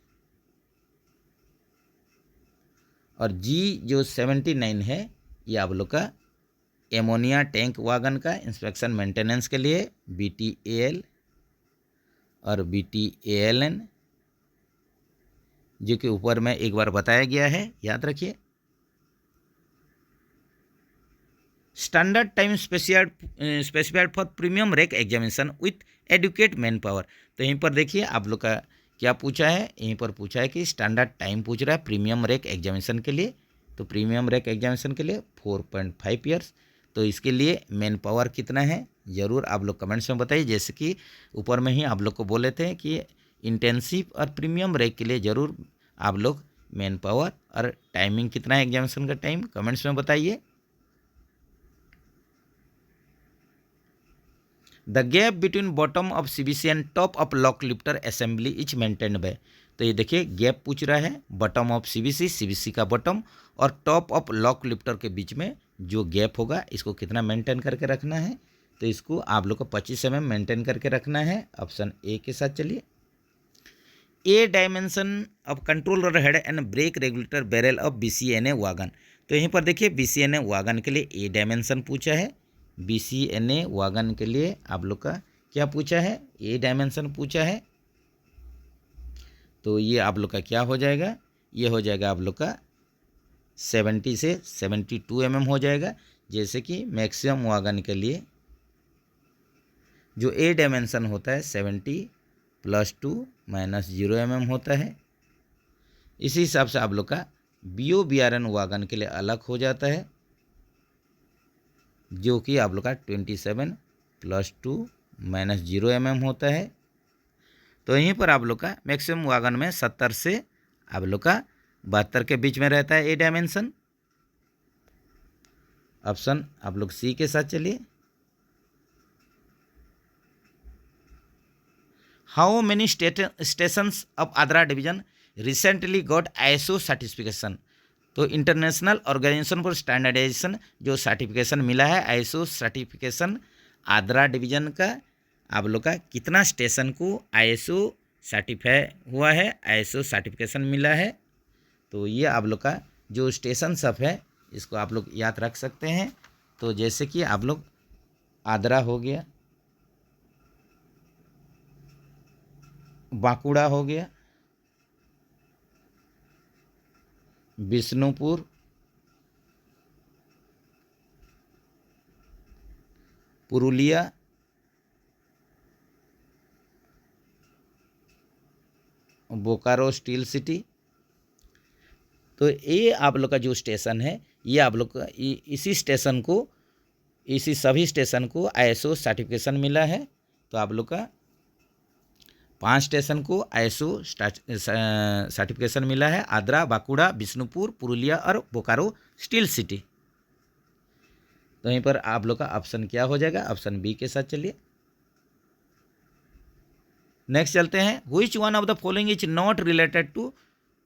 और G जो 79 है ये आप लोग का एमोनिया टैंक वागन का इंस्पेक्शन मेंटेनेंस के लिए BTAL और BTALN, जो कि ऊपर में एक बार बताया गया है, याद रखिए। Standard time specified for premium rake examination with adequate man power, तो यहीं पर देखिए आप लोग का क्या पूछा है, यहीं पर पूछा है कि स्टैंडर्ड टाइम पूछ रहा है प्रीमियम रैक एग्जामिनेशन के लिए। तो प्रीमियम रैक एग्जामिनेशन के लिए 4.5 ईयर्स। तो इसके लिए मैन पावर कितना है ज़रूर आप लोग कमेंट्स में बताइए। जैसे कि ऊपर में ही आप लोग को बोले थे कि इंटेंसिव और प्रीमियम रैक के लिए ज़रूर आप लोग मैन पावर और टाइमिंग कितना है एग्जामिनेशन का टाइम कमेंट्स में बताइए। The gap between bottom of CBC and top of lock lifter assembly is maintained by, तो ये देखिए गैप पूछ रहा है बॉटम ऑफ CBC का बॉटम और टॉप ऑफ लॉक लिफ्टर के बीच में जो गैप होगा इसको कितना मेंटेन करके रखना है। तो इसको आप लोग को 25 mm मेंटेन करके रखना है। ऑप्शन A के साथ चलिए। A dimension of controller head and brake regulator barrel of BCNA wagon. तो यहीं पर देखिए BCNA वागन के लिए ए डायमेंशन पूछा है, BCNA वागन के लिए आप लोग का क्या पूछा है, ए डायमेंशन पूछा है। तो ये आप लोग का क्या हो जाएगा, ये हो जाएगा आप लोग का 70 से 72 mm हो जाएगा। जैसे कि मैक्सिमम वागन के लिए जो ए डायमेंशन होता है 70 + 2 - 0 mm होता है। इसी हिसाब से आप लोग का BOBRN वागन के लिए अलग हो जाता है, जो कि आप लोग का 27 + 2 - 0 mm होता है। तो यहीं पर आप लोग का मैक्सिमम वागन में 70 से आप लोग का 72 के बीच में रहता है ए डायमेंशन। ऑप्शन आप लोग सी के साथ चलिए। How many stations of Adra division recently got ISO certification. तो इंटरनेशनल ऑर्गेनाइजेशन फॉर स्टैंडर्डाइजेशन जो सर्टिफिकेशन मिला है ISO सर्टिफिकेशन आद्रा डिवीजन का, आप लोग का कितना स्टेशन को ISO सर्टिफाई हुआ है, ISO सर्टिफिकेशन मिला है। तो ये आप लोग का जो स्टेशन सब है इसको आप लोग याद रख सकते हैं। तो जैसे कि आप लोग आद्रा हो गया, बांकुड़ा हो गया, बिष्णुपुर, पुरुलिया, बोकारो स्टील सिटी। तो ये आप लोग का जो स्टेशन है ये आप लोग का इसी सभी स्टेशन को ISO सर्टिफिकेशन मिला है। तो आप लोग का 5 स्टेशन को ISO सर्टिफिकेशन मिला है, आद्रा, बांकुड़ा, बिष्णुपुर, पुरुलिया और बोकारो स्टील सिटी। तो यहीं पर आप लोग का ऑप्शन क्या हो जाएगा, ऑप्शन बी के साथ चलिए। नेक्स्ट चलते हैं, which one of the following is not related to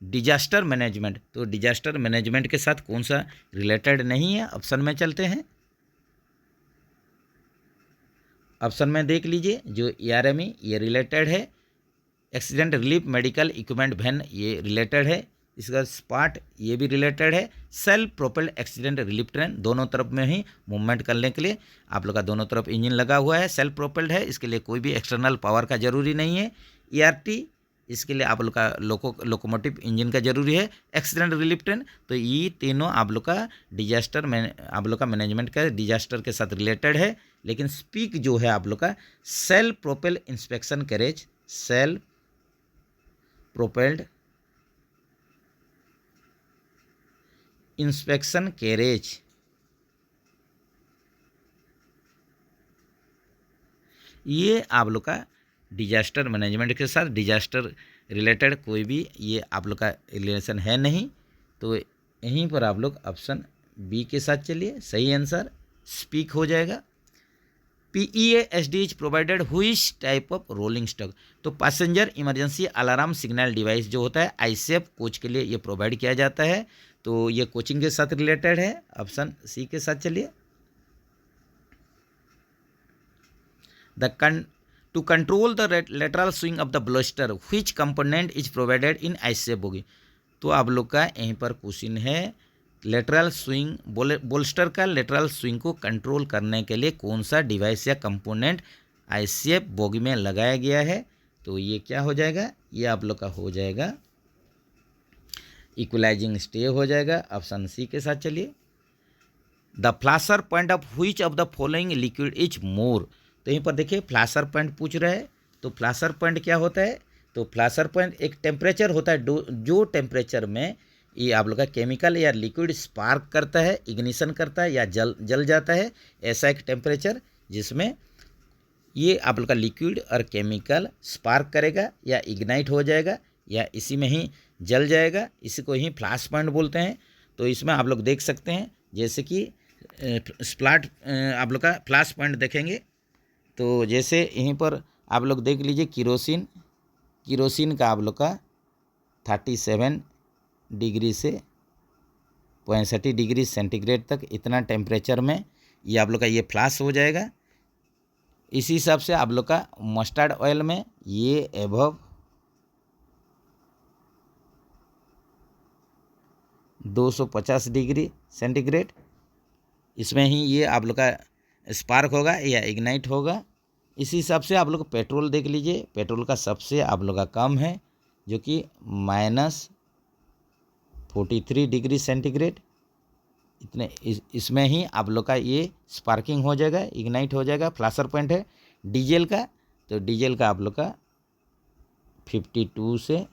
disaster management. तो डिजास्टर मैनेजमेंट के साथ कौन सा रिलेटेड नहीं है, ऑप्शन में चलते हैं। ऑप्शन में देख लीजिए, जो ARME ये रिलेटेड है, accident relief medical equipment van ये रिलेटेड है, इसका स्पार्ट ये भी रिलेटेड है, self propelled accident relief train दोनों तरफ में ही मूवमेंट करने के लिए आप लोग का दोनों तरफ इंजन लगा हुआ है, सेल्फ प्रोपेल्ड है, इसके लिए कोई भी एक्सटर्नल पावर का जरूरी नहीं है। ERT इसके लिए आप लोग का लोकोमोटिव इंजन का जरूरी है, एक्सीडेंट रिलीफ ट्रेन। तो ये तीनों आप लोग का डिजास्टर में आप लोग का मैनेजमेंट का डिजास्टर के साथ रिलेटेड है। लेकिन स्पीक जो है आप लोग का self propelled inspection carriage, self propelled inspection carriage, ये आप लोग का डिजास्टर मैनेजमेंट के साथ डिजास्टर रिलेटेड कोई भी ये आप लोग का रिलेशन है नहीं। तो यहीं पर आप लोग ऑप्शन बी के साथ चलिए, सही आंसर स्पीक हो जाएगा। PEASD is provided which type of rolling stock. तो passenger emergency alarm signal device जो होता है ISAF कोच के लिए ये प्रोवाइड किया जाता है। तो ये कोचिंग के साथ रिलेटेड है, ऑप्शन सी के साथ चलिए। To control the lateral swing of the bolster which component is provided in ISAF bogie. तो आप लोग का यहीं पर क्वेश्चन है, लेटरल स्विंग बोल्स्टर का लेटरल स्विंग को कंट्रोल करने के लिए कौन सा डिवाइस या कंपोनेंट ISAF बोगी में लगाया गया है। तो ये क्या हो जाएगा, ये आप लोग का हो जाएगा इक्वलाइजिंग स्टे हो जाएगा, ऑप्शन सी के साथ चलिए। The flasher point of which of the following liquid is more. तो यहीं पर देखिए फ्लैशर पॉइंट पूछ रहा है। तो फ्लैशर पॉइंट क्या होता है, तो फ्लैशर पॉइंट एक टेम्परेचर होता है जो टेम्परेचर में ये आप लोग का केमिकल या लिक्विड स्पार्क करता है, इग्निशन करता है या जल जाता है, ऐसा एक टेम्परेचर जिसमें ये आप लोग का लिक्विड और केमिकल स्पार्क करेगा या इग्नाइट हो जाएगा या इसी में ही जल जाएगा, इसी को ही फ्लैश पॉइंट बोलते हैं। तो इसमें आप लोग देख सकते हैं, जैसे कि स्प्लाट आप लोग का फ्लैश पॉइंट देखेंगे तो जैसे यहीं पर आप लोग देख लीजिए किरोसिन का आप लोग का 37 डिग्री से 65 डिग्री सेंटीग्रेड तक इतना टेम्परेचर में ये आप लोग का ये फ्लैश हो जाएगा। इसी हिसाब से आप लोग का मस्टर्ड ऑयल में ये एबव 250 डिग्री सेंटीग्रेड। इसमें ही ये आप लोग का स्पार्क होगा या इग्नाइट होगा। इसी हिसाब से आप लोग पेट्रोल देख लीजिए, पेट्रोल का सबसे आप लोग का कम है जो कि -43 डिग्री सेंटीग्रेड। इतने इसमें ही आप लोग का ये स्पार्किंग हो जाएगा, इग्नाइट हो जाएगा। फ्लाशर पॉइंट है डीजल का, तो डीजल का आप लोग का 52 से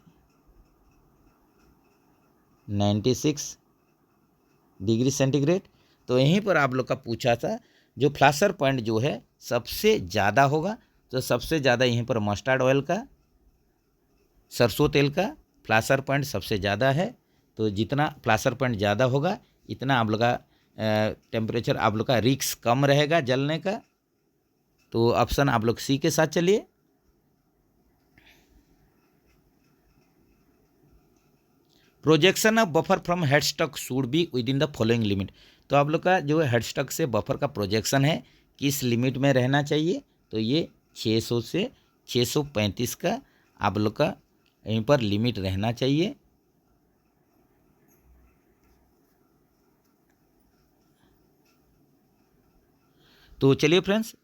96 डिग्री सेंटीग्रेड। तो यहीं पर आप लोग का पूछा था जो फ्लाशर पॉइंट जो है सबसे ज़्यादा होगा, तो सबसे ज़्यादा यहीं पर मस्टर्ड ऑयल का, सरसों तेल का फ्लाशर पॉइंट सबसे ज़्यादा है। तो जितना फ्लाशर पॉइंट ज़्यादा होगा इतना आप लोग का टेम्परेचर, आप लोग का रिस्क कम रहेगा जलने का। तो ऑप्शन आप लोग सी के साथ चलिए। Projection of buffer from headstock should be with in the following limit. तो आप लोग का जो हेडस्टॉक से बफर का प्रोजेक्शन है किस लिमिट में रहना चाहिए, तो ये 600 से 635 का आप लोग का यहीं पर लिमिट रहना चाहिए। तो चलिए फ्रेंड्स,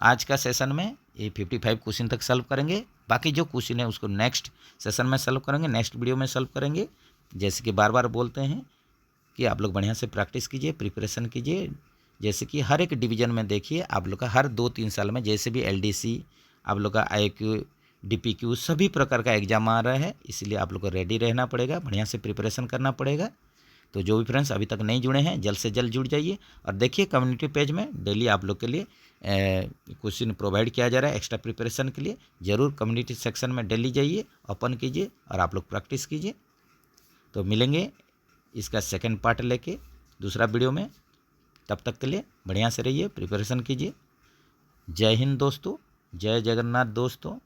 आज का सेशन में ये 55 क्वेश्चन तक सॉल्व करेंगे। बाकी जो क्वेश्चन है उसको नेक्स्ट सेशन में सॉल्व करेंगे, नेक्स्ट वीडियो में सॉल्व करेंगे। जैसे कि बार बार बोलते हैं कि आप लोग बढ़िया से प्रैक्टिस कीजिए, प्रिपरेशन कीजिए। जैसे कि हर एक डिवीज़न में देखिए आप लोग का हर 2-3 साल में जैसे भी LDC, आप लोग का IQ, DPQ सभी प्रकार का एग्जाम आ रहा है, इसलिए आप लोग को रेडी रहना पड़ेगा, बढ़िया से प्रिपरेशन करना पड़ेगा। तो जो भी फ्रेंड्स अभी तक नहीं जुड़े हैं जल्द से जल्द जुड़ जाइए। और देखिए कम्युनिटी पेज में डेली आप लोग के लिए क्वेश्चन प्रोवाइड किया जा रहा है एक्स्ट्रा प्रिपरेशन के लिए। ज़रूर कम्युनिटी सेक्शन में डेली जाइए, ओपन कीजिए और आप लोग प्रैक्टिस कीजिए। तो मिलेंगे इसका सेकंड पार्ट लेके दूसरा वीडियो में। तब तक के लिए बढ़िया से रहिए, प्रिपरेशन कीजिए। जय हिंद दोस्तों, जय जगन्नाथ दोस्तों।